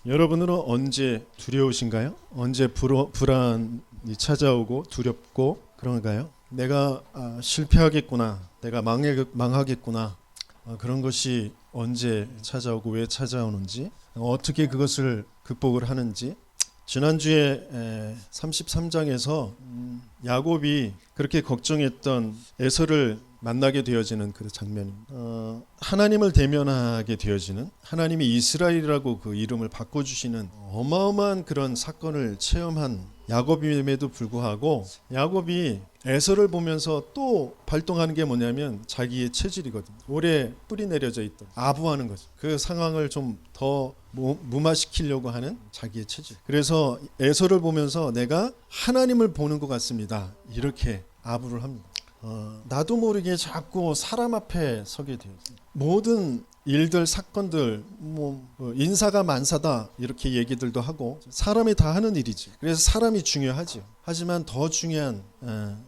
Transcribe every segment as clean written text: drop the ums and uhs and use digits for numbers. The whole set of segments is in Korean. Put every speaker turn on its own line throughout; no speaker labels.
여러분은 언제 두려우신가요? 언제 불안이 찾아오고 두렵고 그런가요? 내가 실패하겠구나, 내가 망하겠구나, 그런 것이 언제 찾아오고 왜 찾아오는지, 어떻게 그것을 극복을 하는지. 지난주에 33장에서 야곱이 그렇게 걱정했던 에서를 만나게 되어지는 그 장면입니다. 하나님을 대면하게 되어지는, 하나님이 이스라엘이라고 그 이름을 바꿔주시는 어마어마한 그런 사건을 체험한 야곱임에도 불구하고, 야곱이 에서를 보면서 또 발동하는 게 뭐냐면 자기의 체질이거든요. 오래 뿌리 내려져 있던, 아부하는 거죠. 그 상황을 좀 더 무마시키려고 하는 자기의 체질. 그래서 에서를 보면서 내가 하나님을 보는 것 같습니다, 이렇게 아부를 합니다. 나도 모르게 자꾸 사람 앞에 서게 돼요. 모든 일들, 사건들, 인사가 만사다 이렇게 얘기들도 하고, 사람이 다 하는 일이지. 그래서 사람이 중요하죠. 하지만 더 중요한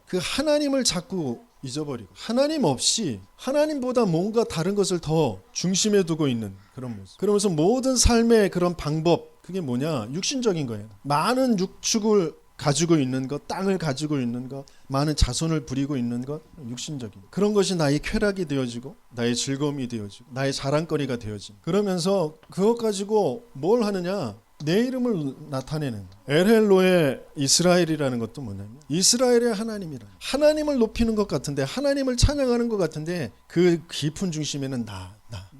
그 하나님을 자꾸 잊어버리고, 하나님 없이 하나님보다 뭔가 다른 것을 더 중심에 두고 있는 그런 모습. 그러면서 모든 삶의 그런 방법, 그게 뭐냐? 육신적인 거예요. 많은 육축을 가지고 있는 것, 땅을 가지고 있는 것, 많은 자손을 부리고 있는 것, 육신적인 그런 것이 나의 쾌락이 되어지고, 나의 즐거움이 되어지고, 나의 자랑거리가 되어지고, 그러면서 그것 가지고 뭘 하느냐? 내 이름을 나타내는, 엘헬로의 이스라엘이라는 것도 뭐냐면 이스라엘의 하나님이라, 하나님을 높이는 것 같은데, 하나님을 찬양하는 것 같은데, 그 깊은 중심에는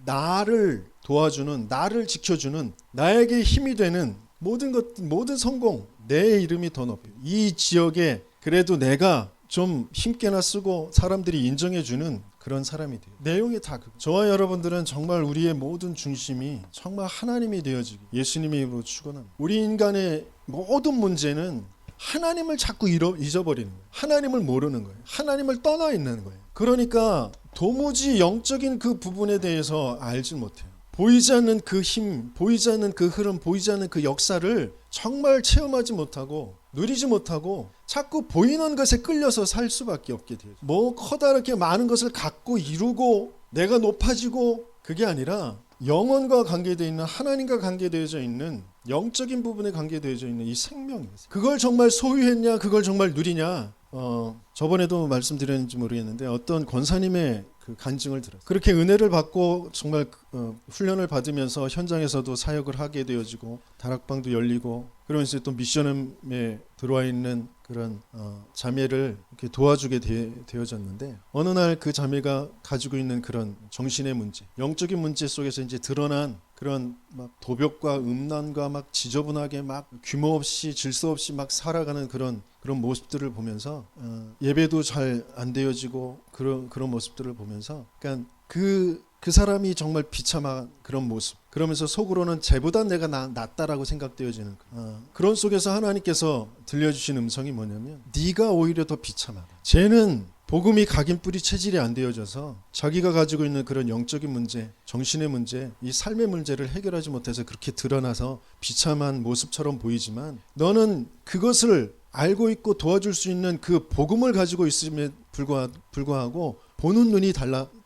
나를 도와주는, 나를 지켜주는, 나에게 힘이 되는 모든 것, 모든 성공, 내 이름이 더 높이, 이 지역에 그래도 내가 좀 힘께나 쓰고 사람들이 인정해주는 그런 사람이 돼요. 내용이 다 저와 여러분들은 정말 우리의 모든 중심이 정말 하나님이 되어지기, 예수님의 이름으로 축원합니다. 우리 인간의 모든 문제는 하나님을 자꾸 잊어버리는 거예요. 하나님을 모르는 거예요. 하나님을 떠나 있는 거예요. 그러니까 도무지 영적인 그 부분에 대해서 알지 못해요. 보이지 않는 그 힘, 보이지 않는 그 흐름, 보이지 않는 그 역사를 정말 체험하지 못하고 누리지 못하고 자꾸 보이는 것에 끌려서 살 수밖에 없게 돼요. 커다랗게 많은 것을 갖고 이루고 내가 높아지고, 그게 아니라 영혼과 관계되어 있는, 하나님과 관계되어져 있는, 영적인 부분에 관계되어져 있는 이 생명이에요. 그걸 정말 소유했냐, 그걸 정말 누리냐. 저번에도 말씀드렸는지 모르겠는데 어떤 권사님의 그 간증을 들었어요. 그렇게 은혜를 받고 정말 훈련을 받으면서 현장에서도 사역을 하게 되어지고, 다락방도 열리고, 그러면서 또 미션에 들어와 있는 그런 자매를 이렇게 도와주게 되어졌는데, 어느 날 그 자매가 가지고 있는 그런 정신의 문제, 영적인 문제 속에서 이제 드러난 그런 막 도벽과 음란과 막 지저분하게 막 규모 없이 질서 없이 막 살아가는 그런 모습들을 보면서, 예배도 잘 안 되어지고, 그런 모습들을 보면서, 그러니까 그 사람이 정말 비참한 그런 모습, 그러면서 속으로는 쟤보다 내가 낫다라고 생각되어지는 그런 속에서 하나님께서 들려주신 음성이 뭐냐면, 네가 오히려 더 비참하다. 쟤는 복음이 각인뿌리 체질이 안 되어져서 자기가 가지고 있는 그런 영적인 문제, 정신의 문제, 이 삶의 문제를 해결하지 못해서 그렇게 드러나서 비참한 모습처럼 보이지만, 너는 그것을 알고 있고 도와줄 수 있는 그 복음을 가지고 있음에 불구하고 보는 눈이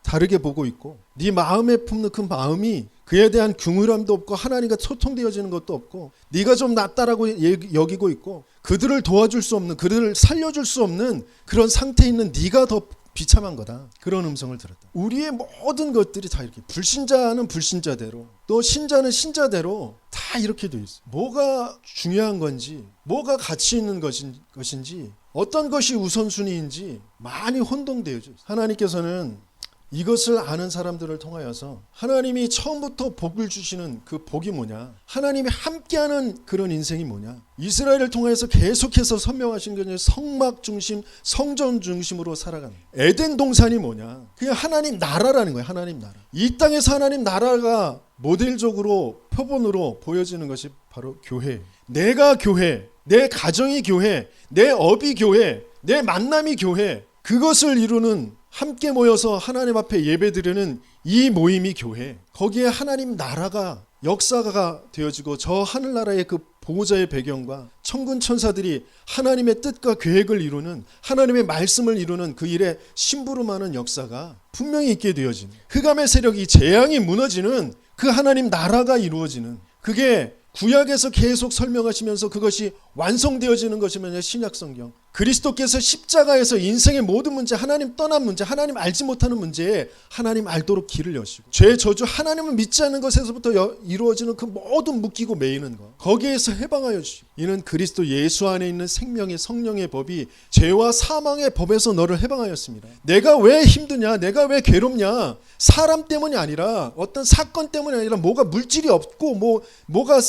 다르게 보고 있고, 네 마음에 품는 그 마음이 그에 대한 긍휼함도 없고 하나님과 소통되어지는 것도 없고, 네가 좀 낫다라고 여기고 있고, 그들을 도와줄 수 없는, 그들을 살려줄 수 없는 그런 상태에 있는 네가 더 비참한 거다. 그런 음성을 들었다. 우리의 모든 것들이 다 이렇게, 불신자는 불신자대로, 또 신자는 신자대로 다 이렇게 돼 있어. 뭐가 중요한 건지, 뭐가 가치 있는 것인지, 어떤 것이 우선순위인지 많이 혼동되어져 있어. 하나님께서는 이것을 아는 사람들을 통하여서 하나님이 처음부터 복을 주시는 그 복이 뭐냐, 하나님이 함께하는 그런 인생이 뭐냐, 이스라엘을 통해서 계속해서 선명하신 것이 성막 중심, 성전 중심으로 살아가는 에덴 동산이 뭐냐, 그냥 하나님 나라라는 거예요. 하나님 나라. 이 땅에서 하나님 나라가 모델적으로, 표본으로 보여지는 것이 바로 교회. 내가 교회, 내 가정이 교회, 내 업이 교회, 내 만남이 교회, 그것을 이루는, 함께 모여서 하나님 앞에 예배드리는 이 모임이 교회. 거기에 하나님 나라가, 역사가 되어지고, 저 하늘나라의 그 보호자의 배경과 천군 천사들이 하나님의 뜻과 계획을 이루는, 하나님의 말씀을 이루는 그 일에 심부름하는 역사가 분명히 있게 되어지는, 흑암의 세력이, 재앙이 무너지는 그 하나님 나라가 이루어지는, 그게 구약에서 계속 설명하시면서 그것이 완성되어지는 것이면 신약 성경. 그리스도께서 십자가에서 인생의 모든 문제, 하나님 떠난 문제, 하나님 알지 못하는 문제에 하나님 알도록 길을 여시고, 죄 저주 하나님을 믿지 않는 것에서부터 이루어지는 그 모든 묶이고 매이는 것, 거기에서 해방하여 주시고, 이는 그리스도 예수 안에 있는 생명의 성령의 법이 죄와 사망의 법에서 너를 해방하였습니다. 내가 왜 힘드냐, 내가 왜 괴롭냐, 사람 때문이 아니라, 어떤 사건 때문이 아니라, 뭐가 물질이 없고 뭐가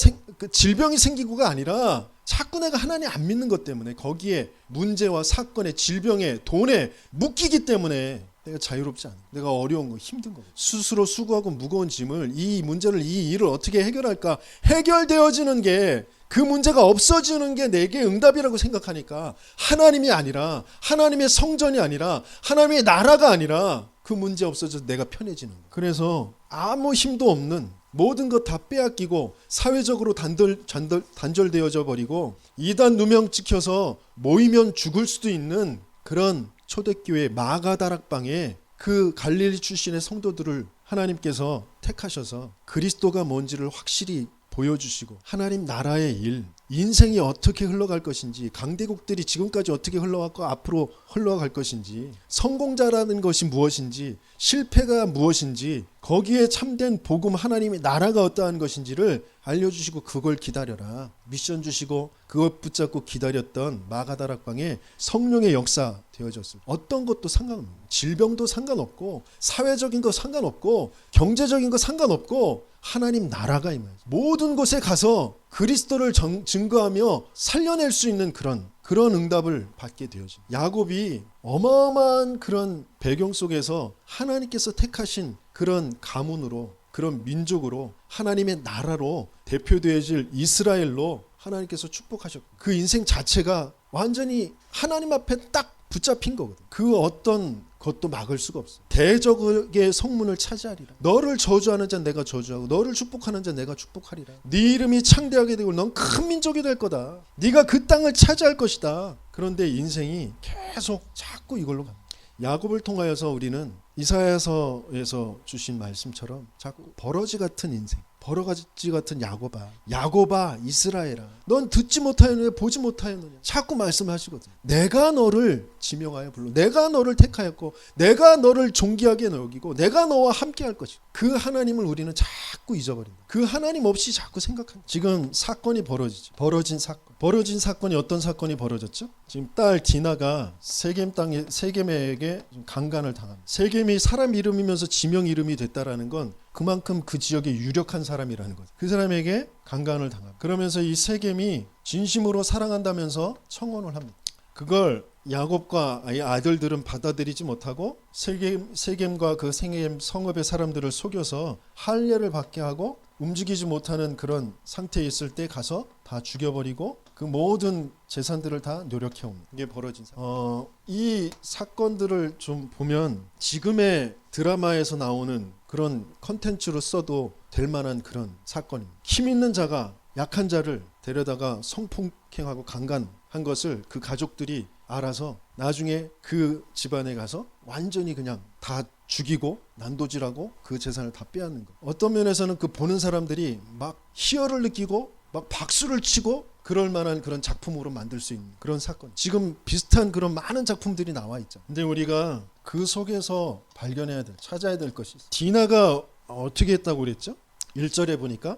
질병이 생기고가 아니라 자꾸 내가 하나님 안 믿는 것 때문에, 거기에 문제와 사건에, 질병에, 돈에 묶이기 때문에 내가 자유롭지 않아. 내가 어려운 거, 힘든 거, 스스로 수고하고 무거운 짐을, 이 문제를, 이 일을 어떻게 해결할까, 해결되어지는 게, 그 문제가 없어지는 게 내게 응답이라고 생각하니까, 하나님이 아니라, 하나님의 성전이 아니라, 하나님의 나라가 아니라 그 문제 없어져서 내가 편해지는 거야. 그래서 아무 힘도 없는, 모든 것 다 빼앗기고 사회적으로 단절되어져 버리고 이단 누명 찍혀서 모이면 죽을 수도 있는 그런 초대교회 마가다락방에 그 갈릴리 출신의 성도들을 하나님께서 택하셔서 그리스도가 뭔지를 확실히 보여주시고, 하나님 나라의 일, 인생이 어떻게 흘러갈 것인지, 강대국들이 지금까지 어떻게 흘러왔고 앞으로 흘러갈 것인지, 성공자라는 것이 무엇인지, 실패가 무엇인지, 거기에 참된 복음, 하나님의 나라가 어떠한 것인지를 알려주시고, 그걸 기다려라, 미션 주시고 그것 붙잡고 기다렸던 마가다락방에 성령의 역사 되어졌습니다. 어떤 것도 상관없고, 질병도 상관없고, 사회적인 거 상관없고, 경제적인 거 상관없고, 하나님 나라가 임해요. 모든 곳에 가서 그리스도를 증거하며 살려낼 수 있는 그런 응답을 받게 되어진, 야곱이 어마어마한 그런 배경 속에서 하나님께서 택하신 그런 가문으로, 그런 민족으로, 하나님의 나라로 대표되어질 이스라엘로 하나님께서 축복하셨고, 그 인생 자체가 완전히 하나님 앞에 딱 붙잡힌 거거든. 그 어떤 것도 막을 수가 없어. 대적의 성문을 차지하리라. 너를 저주하는 자 내가 저주하고, 너를 축복하는 자 내가 축복하리라. 네 이름이 창대하게 되고 넌 큰 민족이 될 거다. 네가 그 땅을 차지할 것이다. 그런데 인생이 계속 자꾸 이걸로 가. 야곱을 통하여서 우리는 이사야서에서 주신 말씀처럼 자꾸 버러지 같은 인생, 버러지 같은 야곱아 이스라엘아, 넌 듣지 못하였느냐, 보지 못하였느냐, 자꾸 말씀하시거든. 내가 너를 지명하여 불러, 내가 너를 택하였고, 내가 너를 존귀하게 여기고, 내가 너와 함께 할 것이고. 그 하나님을 우리는 자꾸 잊어버린다. 그 하나님 없이 자꾸 생각한다. 지금 사건이 벌어진 사건이 어떤 사건이 벌어졌죠? 지금 딸 디나가 세겜에게 강간을 당합니다. 세겜이 사람 이름이면서 지명 이름이 됐다라는 건 그만큼 그 지역에 유력한 사람이라는 거죠. 그 사람에게 강간을 당합니다. 그러면서 이 세겜이 진심으로 사랑한다면서 청혼을 합니다. 그걸 야곱과 아들들은 받아들이지 못하고 세겜과 그 세겜 성읍의 사람들을 속여서 할례를 받게 하고, 움직이지 못하는 그런 상태에 있을 때 가서 다 죽여버리고 그 모든 재산들을 다 노력해 옵니다. 이게 벌어진 사건. 이 사건들을 좀 보면 지금의 드라마에서 나오는 그런 컨텐츠로 써도 될 만한 그런 사건입니다. 힘 있는 자가 약한 자를 데려다가 성폭행하고 강간한 것을 그 가족들이 알아서 나중에 그 집안에 가서 완전히 그냥 다 죽이고 난도질하고 그 재산을 다 빼앗는 거. 어떤 면에서는 그 보는 사람들이 막 희열을 느끼고 막 박수를 치고 그럴 만한 그런 작품으로 만들 수 있는 그런 사건. 지금 비슷한 그런 많은 작품들이 나와 있죠. 근데 우리가 그 속에서 발견해야 될, 찾아야 될 것이 있어요. 디나가 어떻게 했다고 그랬죠? 1절에 보니까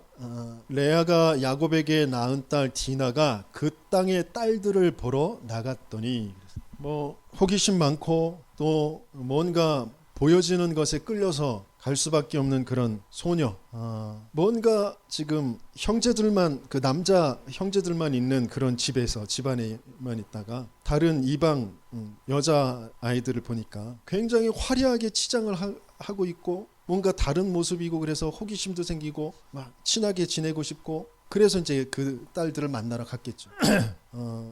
레아가 야곱에게 낳은 딸 디나가 그 땅의 딸들을 보러 나갔더니, 뭐 호기심 많고 또 뭔가 보여지는 것에 끌려서 갈 수밖에 없는 그런 소녀, 뭔가 지금 형제들만, 그 남자 형제들만 있는 그런 집안에만 있다가 다른 이방 여자 아이들을 보니까 굉장히 화려하게 치장을 하고 있고 뭔가 다른 모습이고, 그래서 호기심도 생기고 막 친하게 지내고 싶고, 그래서 이제 그 딸들을 만나러 갔겠죠.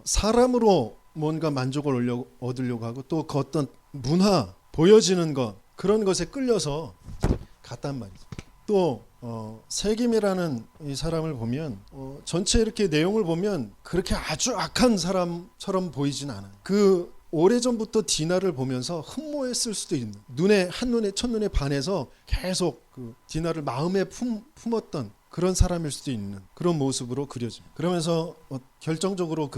사람으로 뭔가 만족을 얻으려고 하고, 또 그 어떤 문화, 보여지는 것, 그런 것에 끌려서 갔단 말이죠. 또 세겜이라는 이 사람을 보면 전체 이렇게 내용을 보면 그렇게 아주 악한 사람처럼 보이진 않아요. 그 오래전부터 디나를 보면서 흠모했을 수도 있는, 첫눈에 반해서 계속 그 디나를 마음에 품었던 그런 사람일 수도 있는 그런 모습으로 그려집니다. 그러면서 결정적으로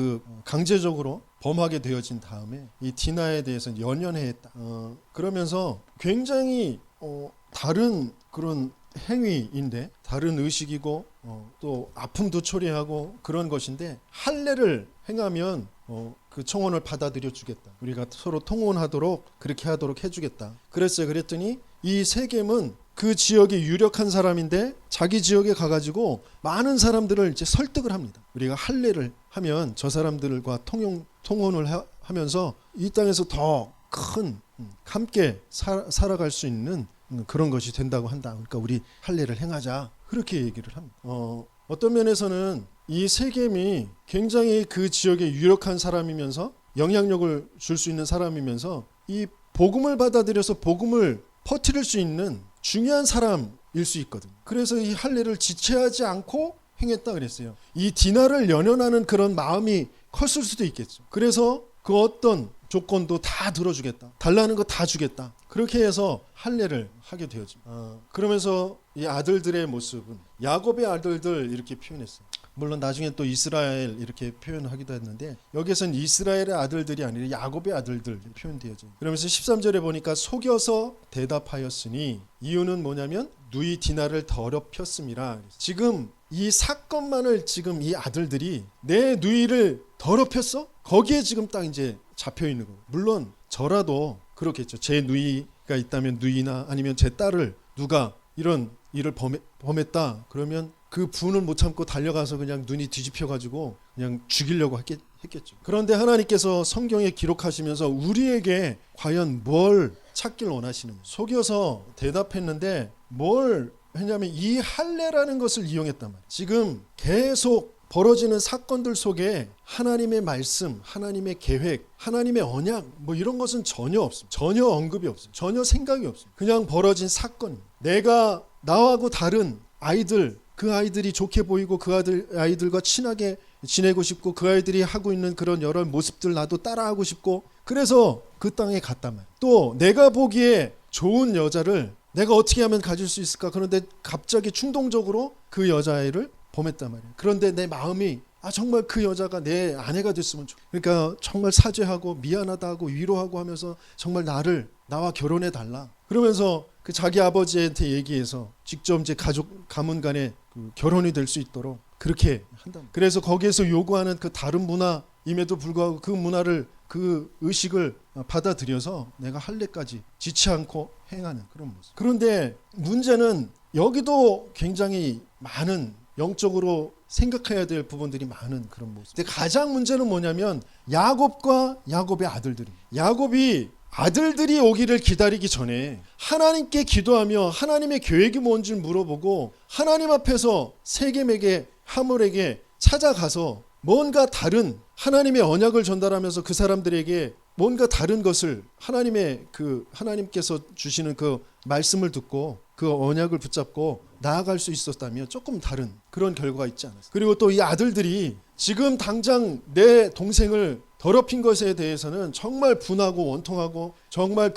강제적으로 범하게 되어진 다음에 이 디나에 대해서 연연해했다. 그러면서 굉장히 다른 그런 행위인데 다른 의식이고 또 아픔도 초래하고 그런 것인데 할례를 행하면 그 청혼을 받아들여 주겠다. 우리가 서로 통혼하도록 그렇게 하도록 해주겠다. 그랬어요. 그랬더니 이 세겜은 그 지역의 유력한 사람인데 자기 지역에 가가지고 많은 사람들을 이제 설득을 합니다. 우리가 할례를 하면 저 사람들과 통혼을 하면서 이 땅에서 더 큰 함께 살아갈 수 있는 그런 것이 된다고 한다. 그러니까 우리 할례를 행하자. 그렇게 얘기를 합니다. 어떤 면에서는 이 세겜이 굉장히 그 지역의 유력한 사람이면서 영향력을 줄 수 있는 사람이면서 이 복음을 받아들여서 복음을 퍼뜨릴 수 있는 중요한 사람일 수 있거든요. 그래서 이 할례를 지체하지 않고 행했다 그랬어요. 이 디나를 연연하는 그런 마음이 컸을 수도 있겠죠. 그래서 그 어떤 조건도 다 들어주겠다. 달라는 거 다 주겠다. 그렇게 해서 할례를 하게 되어집니다. 그러면서 이 아들들의 모습은 야곱의 아들들 이렇게 표현했어요. 물론 나중에 또 이스라엘 이렇게 표현하기도 했는데 여기서는 이스라엘의 아들들이 아니라 야곱의 아들들 표현되어져요. 그러면서 13절에 보니까 속여서 대답하였으니 이유는 뭐냐면 누이 디나를 더럽혔음이라. 지금 이 사건만을 지금 이 아들들이 내 누이를 더럽혔어? 거기에 지금 딱 이제 잡혀 있는 거고. 물론 저라도 그렇겠죠. 제 누이가 있다면 누이나 아니면 제 딸을 누가 이런 일을 범했다 그러면 그 분을 못 참고 달려가서 그냥 눈이 뒤집혀가지고 그냥 죽이려고 했겠죠. 그런데 하나님께서 성경에 기록하시면서 우리에게 과연 뭘 찾길 원하시는가. 속여서 대답했는데 뭘 했냐면 이 할례라는 것을 이용했단 말이에요. 지금 계속 벌어지는 사건들 속에 하나님의 말씀, 하나님의 계획, 하나님의 언약 뭐 이런 것은 전혀 없습니다. 전혀 언급이 없습니다. 전혀 생각이 없습니다. 그냥 벌어진 사건. 내가 나하고 다른 아이들, 그 아이들이 좋게 보이고 그 아이들과 친하게 지내고 싶고 그 아이들이 하고 있는 그런 여러 모습들 나도 따라하고 싶고 그래서 그 땅에 갔단 말이에요. 또 내가 보기에 좋은 여자를 내가 어떻게 하면 가질 수 있을까? 그런데 갑자기 충동적으로 그 여자애를 범했단 말이에요. 그런데 내 마음이 정말 그 여자가 내 아내가 됐으면 좋겠다. 그러니까 정말 사죄하고 미안하다고 위로하고 하면서 정말 나와 결혼해 달라. 그러면서 그 자기 아버지한테 얘기해서 직접 이제 가족 가문 간에 그 결혼이 될 수 있도록 그렇게 한다. 그래서 거기에서 요구하는 그 다른 문화임에도 불구하고 그 문화를 그 의식을 받아들여서 내가 할례까지 지치 않고 행하는 그런 모습. 그런데 문제는 여기도 굉장히 많은 영적으로 생각해야 될 부분들이 많은 그런 모습. 근데 가장 문제는 뭐냐면 야곱과 야곱의 아들들입니다. 야곱이 아들들이 오기를 기다리기 전에 하나님께 기도하며 하나님의 계획이 뭔지 물어보고 하나님 앞에서 세겜에게 하물에게 찾아가서 뭔가 다른 하나님의 언약을 전달하면서 그 사람들에게 뭔가 다른 것을 하나님께서 주시는 그 말씀을 듣고 그 언약을 붙잡고 나아갈 수 있었다면 조금 다른 그런 결과가 있지 않았어요. 그리고 또 이 아들들이 지금 당장 내 동생을 더럽힌 것에 대해서는 정말 분하고 원통하고 정말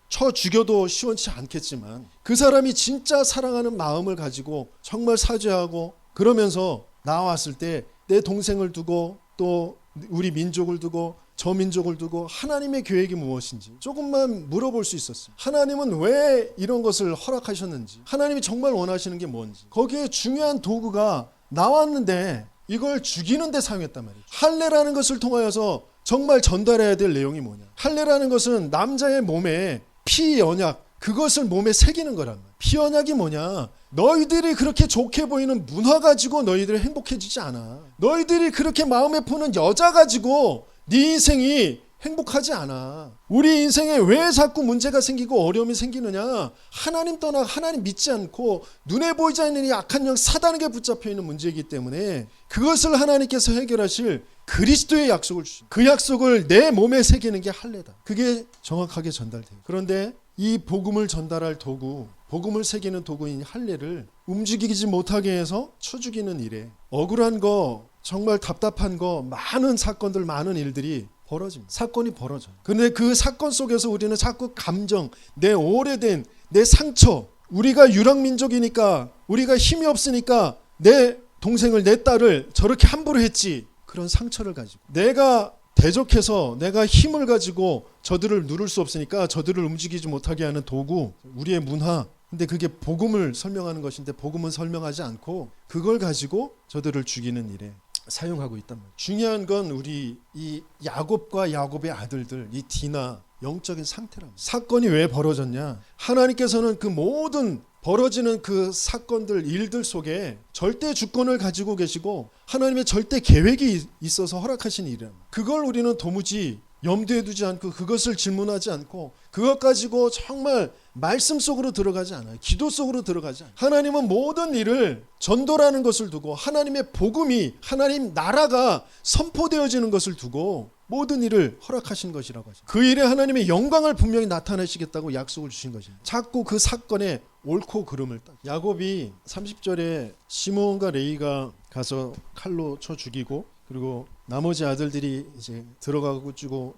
쳐 죽여도 시원치 않겠지만 그 사람이 진짜 사랑하는 마음을 가지고 정말 사죄하고 그러면서 나왔을 때 내 동생을 두고 또 우리 민족을 두고 저 민족을 두고 하나님의 계획이 무엇인지 조금만 물어볼 수 있었어요. 하나님은 왜 이런 것을 허락하셨는지, 하나님이 정말 원하시는 게 뭔지. 거기에 중요한 도구가 나왔는데 이걸 죽이는 데 사용했단 말이에요. 할례라는 것을 통하여서 정말 전달해야 될 내용이 뭐냐. 할례라는 것은 남자의 몸에 피 언약, 그것을 몸에 새기는 거란 말이에요. 피 언약이 뭐냐. 너희들이 그렇게 좋게 보이는 문화 가지고 너희들이 행복해지지 않아. 너희들이 그렇게 마음에 푸는 여자 가지고 네 인생이 행복하지 않아. 우리 인생에 왜 자꾸 문제가 생기고 어려움이 생기느냐. 하나님 떠나 하나님 믿지 않고 눈에 보이지 않는 이 악한 영 사단에게 붙잡혀 있는 문제이기 때문에 그것을 하나님께서 해결하실 그리스도의 약속을 주신 그 약속을 내 몸에 새기는 게 할례다. 그게 정확하게 전달돼요. 그런데 이 복음을 전달할 도구, 복음을 새기는 도구인 할례를 움직이지 못하게 해서 쳐 죽이는 일에 억울한 거, 정말 답답한 거, 많은 사건들, 많은 일들이 벌어집니다. 사건이 벌어져요. 그런데 그 사건 속에서 우리는 자꾸 감정, 내 오래된 내 상처, 우리가 유랑민족이니까 우리가 힘이 없으니까 내 동생을, 내 딸을 저렇게 함부로 했지. 그런 상처를 가지고 내가 대적해서 내가 힘을 가지고 저들을 누를 수 없으니까 저들을 움직이지 못하게 하는 도구, 우리의 문화. 근데 그게 복음을 설명하는 것인데 복음은 설명하지 않고 그걸 가지고 저들을 죽이는 일에 사용하고 있단 말이에요. 중요한 건 우리 이 야곱과 야곱의 아들들, 이 디나 영적인 상태랍니다. 사건이 왜 벌어졌냐? 하나님께서는 그 모든 벌어지는 그 사건들, 일들 속에 절대 주권을 가지고 계시고 하나님의 절대 계획이 있어서 허락하신 일이랍니다. 그걸 우리는 도무지 염두에 두지 않고 그것을 질문하지 않고 그것 가지고 정말 말씀 속으로 들어가지 않아요. 기도 속으로 들어가지 않아요. 하나님은 모든 일을 전도라는 것을 두고 하나님의 복음이, 하나님 나라가 선포되어지는 것을 두고 모든 일을 허락하신 것이라고 하죠. 그 일에 하나님의 영광을 분명히 나타내시겠다고 약속을 주신 것입니다. 자꾸 그 사건에 옳고 그름을 따. 야곱이 30절에 시므온과 레위가 가서 칼로 쳐 죽이고 그리고 나머지 아들들이 이제 들어가고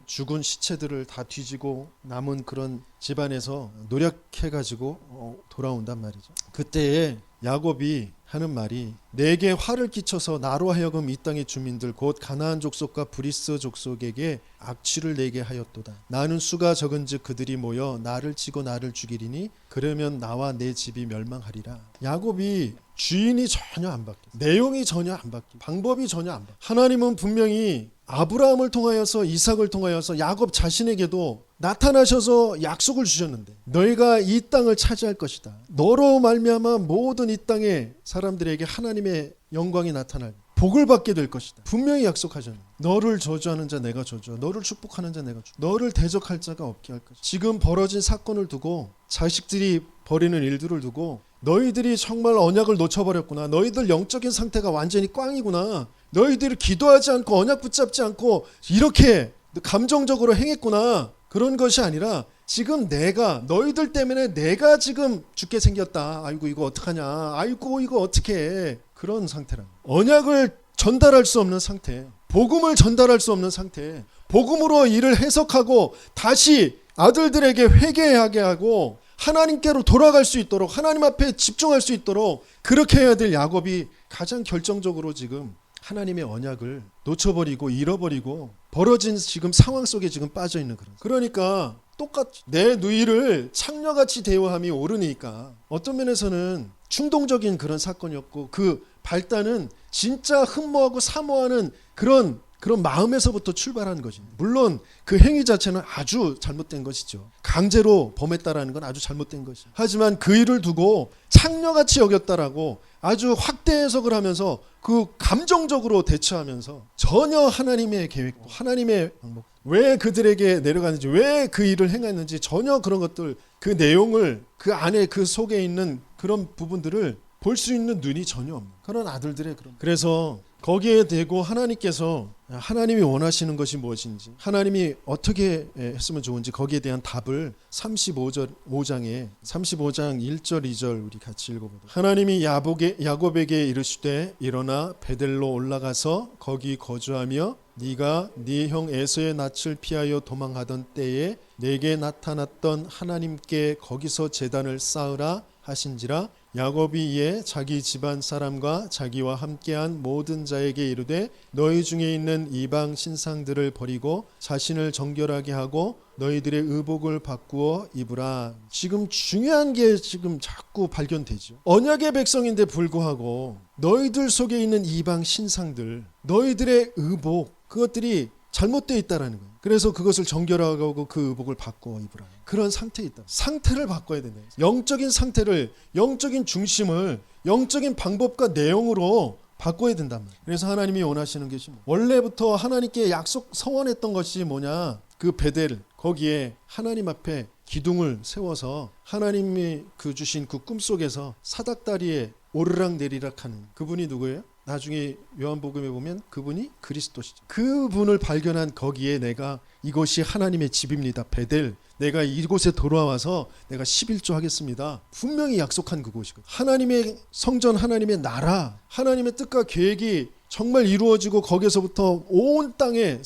죽은 시체들을 다 뒤지고 남은 그런 집안에서 노력해가지고 돌아온단 말이죠. 그때에 야곱이 하는 말이 내게 화를 끼쳐서 나로 하여금 이 땅의 주민들 곧 가나안 족속과 브리스 족속에게 악취를 내게 하였도다. 나는 수가 적은즉 그들이 모여 나를 치고 나를 죽이리니 그러면 나와 내 집이 멸망하리라. 야곱이 주인이 전혀 안 바뀌어, 내용이 전혀 안 바뀌어, 방법이 전혀 안 바뀌어. 하나님은 분명히 아브라함을 통하여서 이삭을 통하여서 야곱 자신에게도 나타나셔서 약속을 주셨는데 너희가 이 땅을 차지할 것이다. 너로 말미암아 모든 이 땅의 사람들에게 하나님의 영광이 나타날 복을 받게 될 것이다. 분명히 약속하셨는데 너를 저주하는 자 내가 저주하고 너를 축복하는 자 내가 축복하고 너를 대적할 자가 없게 할 것이다. 지금 벌어진 사건을 두고 자식들이 벌이는 일들을 두고 너희들이 정말 언약을 놓쳐버렸구나. 너희들 영적인 상태가 완전히 꽝이구나. 너희들이 기도하지 않고 언약 붙잡지 않고 이렇게 감정적으로 행했구나. 그런 것이 아니라 지금 내가 너희들 때문에 내가 지금 죽게 생겼다. 아이고 이거 어떡하냐. 아이고 이거 어떻게 해. 그런 상태라. 언약을 전달할 수 없는 상태. 복음을 전달할 수 없는 상태. 복음으로 이를 해석하고 다시 아들들에게 회개하게 하고 하나님께로 돌아갈 수 있도록 하나님 앞에 집중할 수 있도록 그렇게 해야 될 야곱이 가장 결정적으로 지금 하나님의 언약을 놓쳐버리고 잃어버리고 벌어진 지금 상황 속에 지금 빠져 있는 그런. 그러니까 똑같이 내 누이를 창녀같이 대우함이 옳으니까 어떤 면에서는 충동적인 그런 사건이었고 그 발단은 진짜 흠모하고 사모하는 그런 마음에서부터 출발하는 것입니다. 물론 그 행위 자체는 아주 잘못된 것이죠. 강제로 범했다라는 건 아주 잘못된 것이죠. 하지만 그 일을 두고 창녀같이 여겼다라고 아주 확대 해석을 하면서 그 감정적으로 대처하면서 전혀 하나님의 계획, 하나님의 방법, 왜 그들에게 내려가는지, 왜 그 일을 행했는지 전혀 그런 것들, 그 내용을 그 안에 그 속에 있는 그런 부분들을 볼 수 있는 눈이 전혀 없는 그런 아들들의 그런. 그래서 거기에 대고 하나님께서 하나님이 원하시는 것이 무엇인지 하나님이 어떻게 했으면 좋은지 거기에 대한 답을 35장에 35장 1절 2절 우리 같이 읽어보도록. 하나님이 야곱에게 이르시되 일어나 베델로 올라가서 거기 거주하며 네가 네 형 에서의 낯을 피하여 도망하던 때에 내게 나타났던 하나님께 거기서 제단을 쌓으라 하신지라. 야곱이 이에 자기 집안 사람과 자기와 함께한 모든 자에게 이르되 너희 중에 있는 이방 신상들을 버리고 자신을 정결하게 하고 너희들의 의복을 바꾸어 입으라. 지금 중요한 게 지금 자꾸 발견되죠. 언약의 백성인데 불구하고 너희들 속에 있는 이방 신상들, 너희들의 의복, 그것들이 잘못되어 있다라는 거예요. 그래서 그것을 정결하고 그 의복을 바꾸어 입으라. 그런 상태에 있다. 상태를 바꿔야 된다. 영적인 상태를, 영적인 중심을 영적인 방법과 내용으로 바꿔야 된단 말이에요. 그래서 하나님이 원하시는 것이 원래부터 하나님께 약속 서원했던 것이 뭐냐? 그 베델, 거기에 하나님 앞에 기둥을 세워서 하나님이 그 주신 그 꿈속에서 사닥다리에 오르락내리락 하는 그분이 누구예요? 나중에 요한복음에 보면 그분이 그리스도시죠. 그분을 발견한 거기에 내가 이것이 하나님의 집입니다. 베델. 내가 이곳에 돌아와서 내가 11조 하겠습니다. 분명히 약속한 그곳이거든요. 하나님의 성전, 하나님의 나라, 하나님의 뜻과 계획이 정말 이루어지고 거기서부터 온 땅에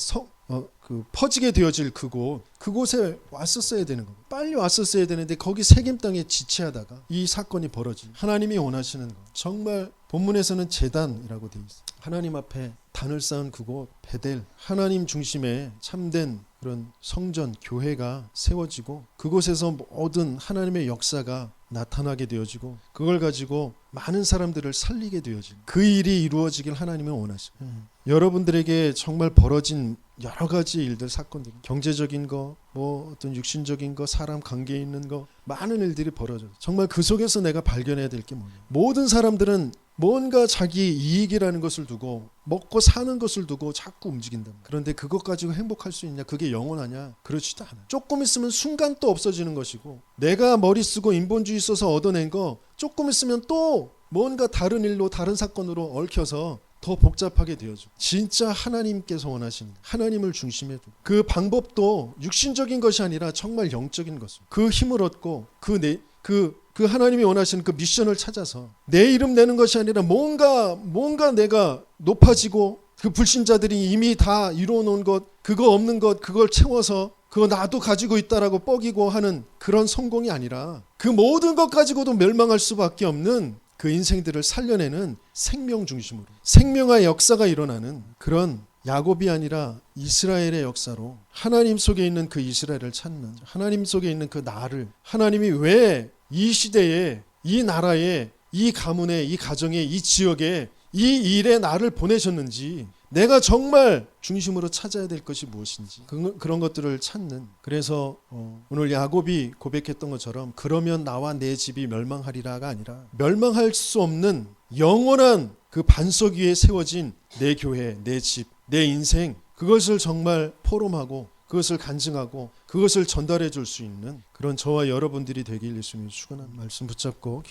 그 퍼지게 되어질 그곳에 왔었어야 되는 거고, 빨리 왔었어야 되는데 거기 세겜 땅에 지체하다가 이 사건이 벌어진, 하나님이 원하시는 거, 정말 본문에서는 제단이라고 되어 있어요. 하나님 앞에 단을 쌓은 그곳 베델, 하나님 중심의 참된 그런 성전, 교회가 세워지고 그곳에서 모든 하나님의 역사가 나타나게 되어지고 그걸 가지고 많은 사람들을 살리게 되어지고 그 일이 이루어지길 하나님이 원하시고, 여러분들에게 정말 벌어진 여러 가지 일들, 사건들, 경제적인 거, 뭐 어떤 육신적인 거, 사람 관계에 있는 거, 많은 일들이 벌어져요. 정말 그 속에서 내가 발견해야 될 게 뭐냐. 모든 사람들은 뭔가 자기 이익이라는 것을 두고, 먹고 사는 것을 두고 자꾸 움직인다. 그런데 그것 가지고 행복할 수 있냐? 그게 영원하냐? 그렇지도 않아. 조금 있으면 순간 또 없어지는 것이고, 내가 머리 쓰고 인본주의 써서 얻어낸 거 조금 있으면 또 뭔가 다른 일로, 다른 사건으로 얽혀서 더 복잡하게 되어져. 진짜 하나님께서 원하시는, 하나님을 중심에 두고 그 방법도 육신적인 것이 아니라 정말 영적인 것으로 그 힘을 얻고 그 하나님이 원하시는 그 미션을 찾아서 내 이름 내는 것이 아니라 뭔가 내가 높아지고, 그 불신자들이 이미 다 이루어 놓은 것, 그거 없는 것, 그걸 채워서 그거 나도 가지고 있다라고 뻐기고 하는 그런 성공이 아니라 그 모든 것 가지고도 멸망할 수밖에 없는 그 인생들을 살려내는 생명 중심으로, 생명의 역사가 일어나는 그런 야곱이 아니라 이스라엘의 역사로, 하나님 속에 있는 그 이스라엘을 찾는, 하나님 속에 있는 그 나를, 하나님이 왜 이 시대에, 이 나라에, 이 가문에, 이 가정에, 이 지역에, 이 일에 나를 보내셨는지, 내가 정말 중심으로 찾아야 될 것이 무엇인지, 그런 것들을 찾는. 그래서 오늘 야곱이 고백했던 것처럼 그러면 나와 내 집이 멸망하리라가 아니라 멸망할 수 없는 영원한 그 반석 위에 세워진 내 교회, 내 집, 내 인생, 그것을 정말 포럼하고 그것을 간증하고 그것을 전달해 줄 수 있는 그런 저와 여러분들이 되길 예수님이 축원한 말씀 붙잡고